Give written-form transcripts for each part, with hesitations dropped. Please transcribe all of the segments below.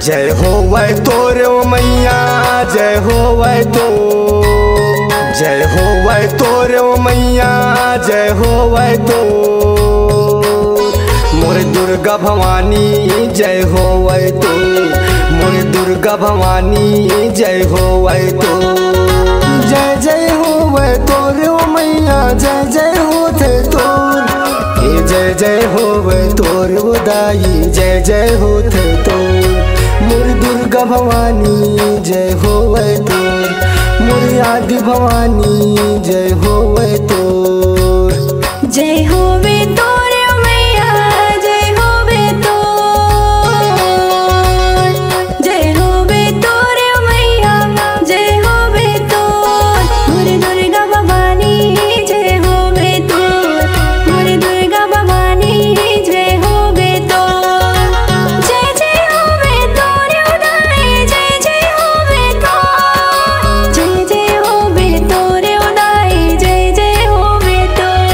जय हो वै तोरे ओ मैया, जय हो वै तो, जय हो वै तोरे ओ मैया, जय हो वै तो मोर दुर्गा भवानी, जय हो वै तो मोर दुर्गा भवानी, जय हो वै तो। जय जय हो वै तोरे ओ मैया, जय जय हो थे तोर, जय जय हो वै तोर उदाई, जय जय हो थे तोर मोर दुर्गा भवानी, जय हो वै तोर मोर आदि भवानी, जय हो वै तोर। जय हो वे तोरे ओ मैया, जय हो वे तोर, जय हो वे तोरे ओ मैया, जय हो वे तोर मोर दुर्गा भवानी, जय हो वे तोर मोर दुर्गा भवानी, जय हो वे तोर। जय जय हो वे तोरे उदाई, जय जय हो वे तोर, जय जय हो वे तोरे उदाई, जय जय हो वे तोर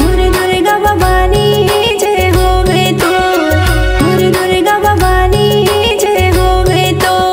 मोर दुर्गा भवानी, जय हो वे तोर मोर दुर्गा भवानी, जय हो वे तोर।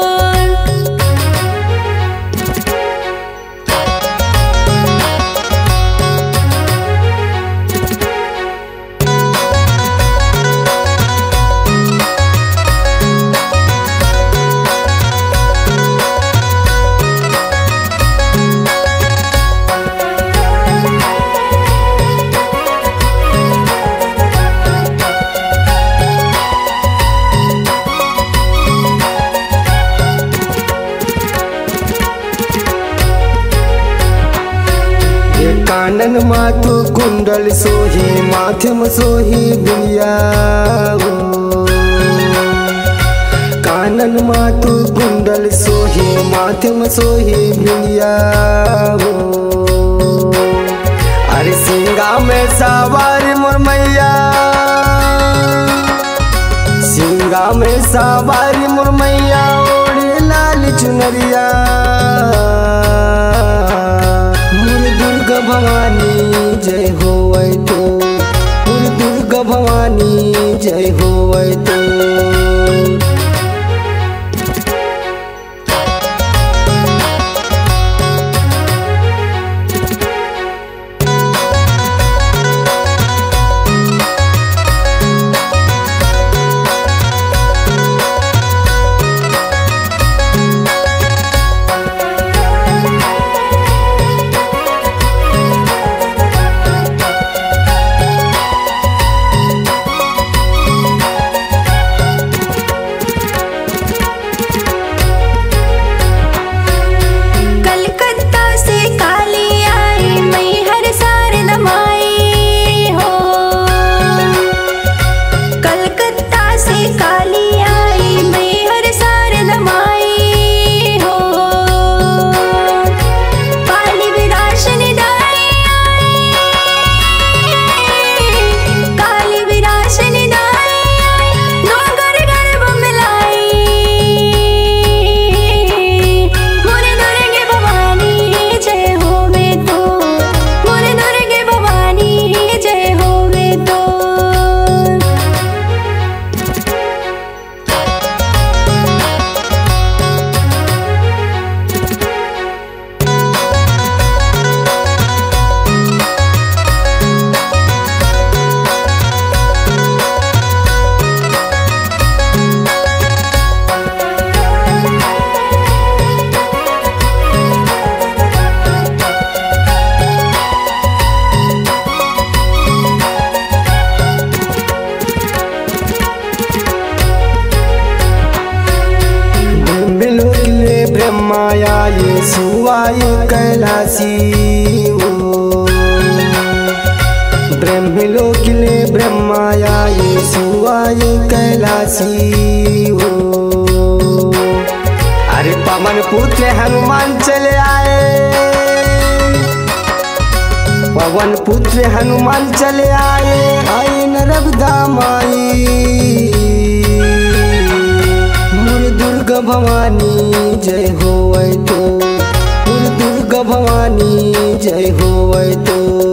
कानन माथु कुंडल सोही, माथे में सोही बिलिया हो। कानन माथु कुंडल सोही, माथे में सोही बिलिया हो। अरे सिंगा में सवारी मोर मैया, सिंगा में सवारी मोर मैया, ओढ़े लाल चुनरिया भवानी, जय हो वै तो मोर दुर्गा भवानी, जय हो वै तो। ब्रह्माया ये सुवाये कैलासी हो। ब्रह्मलोकिले ब्रह्माया ये सुवाये कैलासी हो। अरे पवन पुत्र हनुमान चले आए, पवन पुत्र हनुमान चले आए, आए नर्मदा माई मोर दुर्गा भवानी, जय हो वै तो मोर दुर्गा भवानी, जय हो वै तो।